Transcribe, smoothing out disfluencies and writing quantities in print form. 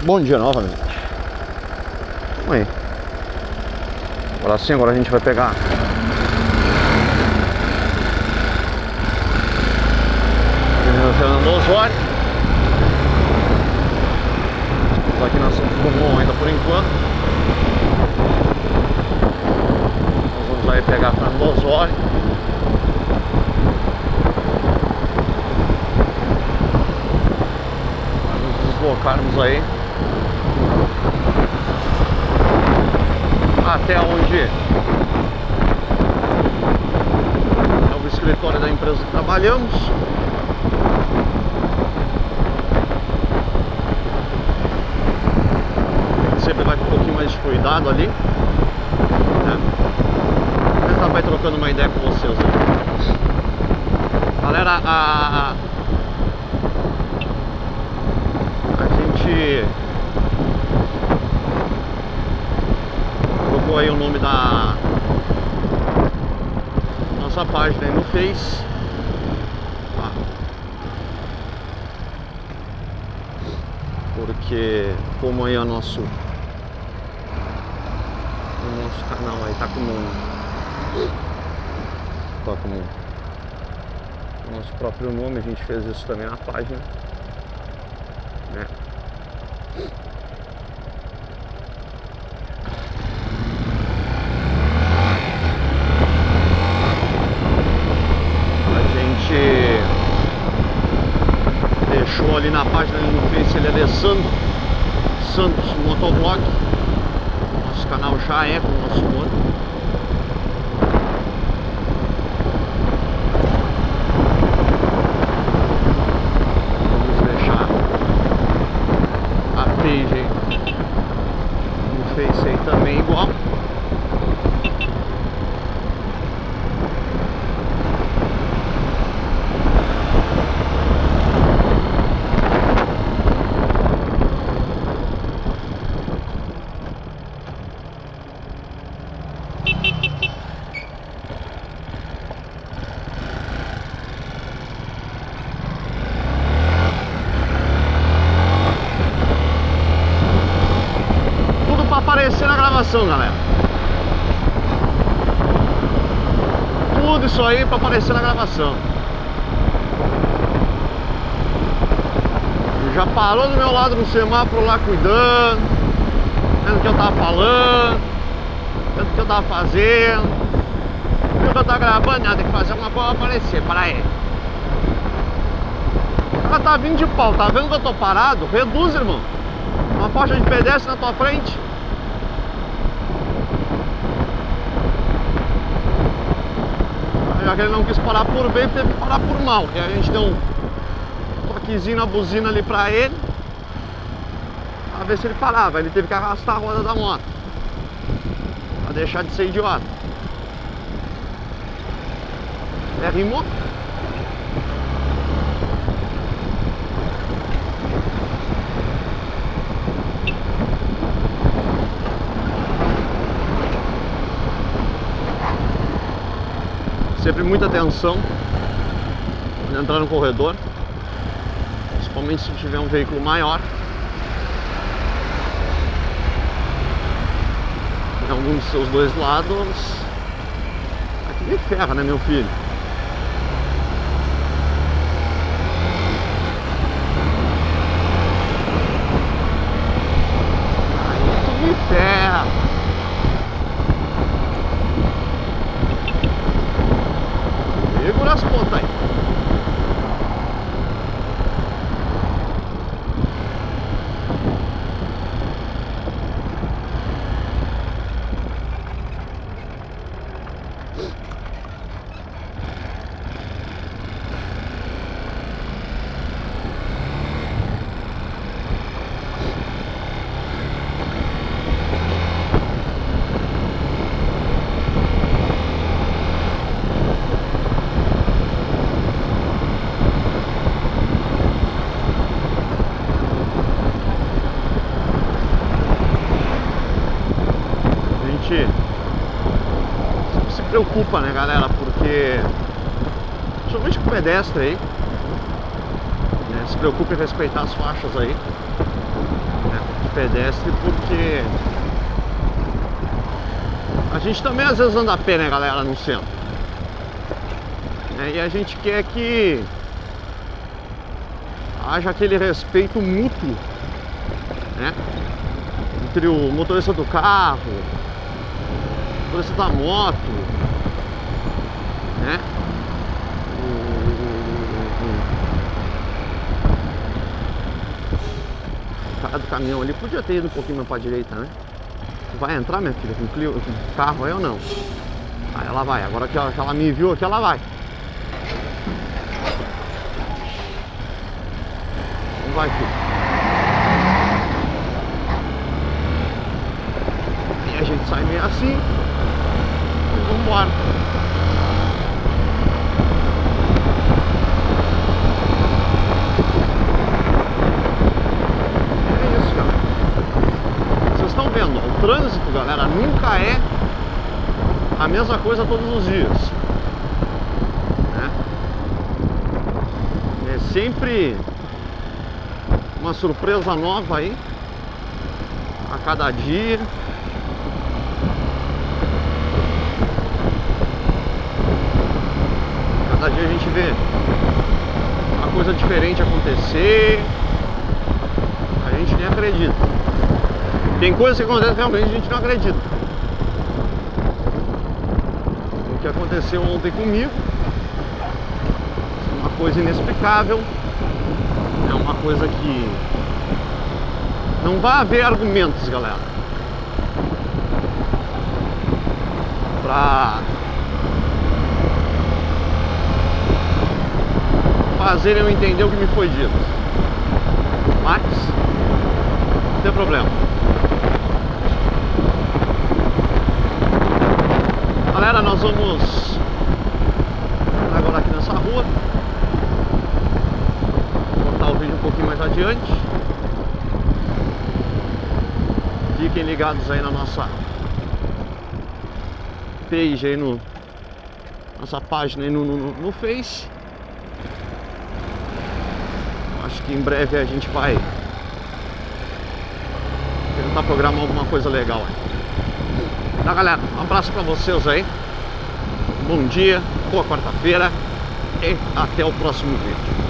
Bom dia novamente. Vamos aí. Agora sim, agora a gente vai pegar Fernando Osório. Estamos aqui na São Fumon ainda por enquanto. Nós vamos aí pegar Fernando Osório. Para nos deslocarmos aí até onde é o escritório da empresa que trabalhamos. Sempre vai com um pouquinho mais de cuidado ali, né? Mas dá pra ir trocando uma ideia com vocês aí. Galera, a gente colocou aí o nome da nossa página aí no Face. Porque como aí o nosso canal aí tá com o nosso próprio nome, a gente fez isso também na página, né? A gente deixou ali na página ali no Face, ele é Alessandro Santos Motovlog. Nosso canal já é com o nosso nome. Vamos deixar a page no Face aí também igual. Aparecer na gravação, galera. Tudo isso aí para aparecer na gravação. Já parou do meu lado no semáforo lá cuidando, vendo o que eu tava falando, vendo o que eu tava fazendo. Viu que eu tava gravando? Tem que fazer alguma coisa pra aparecer. Para aí. Ela tá vindo de pau, tá vendo que eu tô parado? Reduz, irmão. Uma faixa de pedestre na tua frente. Já que ele não quis parar por bem, teve que parar por mal. E a gente deu um toquezinho na buzina ali pra ele, pra ver se ele parava. Ele teve que arrastar a roda da moto pra deixar de ser idiota. Rimou? Sempre muita atenção quando entrar no corredor, principalmente se tiver um veículo maior. Em algum dos seus dois lados. Aqui me ferra, né, meu filho? Aí tu me ferra. Segura as pontas aí. Se preocupa, né, galera? Porque principalmente com o pedestre aí, né, se preocupe em respeitar as faixas aí, né? pedestre, porque a gente também às vezes anda a pé, né, galera, no centro. E a gente quer que haja aquele respeito mútuo, né, entre o motorista do carro, o motorista da moto, né? O cara do caminhão ali podia ter ido um pouquinho mais pra direita, né? Vai entrar, minha filha, com carro aí ou não? Aí ela vai, agora que ela me viu aqui, ela vai. Não vai, filho. E a gente sai meio assim e vambora. O trânsito, galera, nunca é a mesma coisa todos os dias, né? É sempre uma surpresa nova aí a cada dia. Cada dia a gente vê uma coisa diferente acontecer, a gente nem acredita. Tem coisas que acontecem que realmente a gente não acredita. O que aconteceu ontem comigo, uma coisa inexplicável, é uma coisa que não vai haver argumentos, galera, pra fazerem eu entender o que me foi dito. Mas não tem problema. Galera, nós vamos agora aqui nessa rua. Vou botar o vídeo um pouquinho mais adiante. Fiquem ligados aí na nossa page aí, nossa página aí no Face. Acho que em breve a gente vai tentar programar alguma coisa legal aí. Tá, galera? Um abraço pra vocês aí. Bom dia, boa quarta-feira e até o próximo vídeo.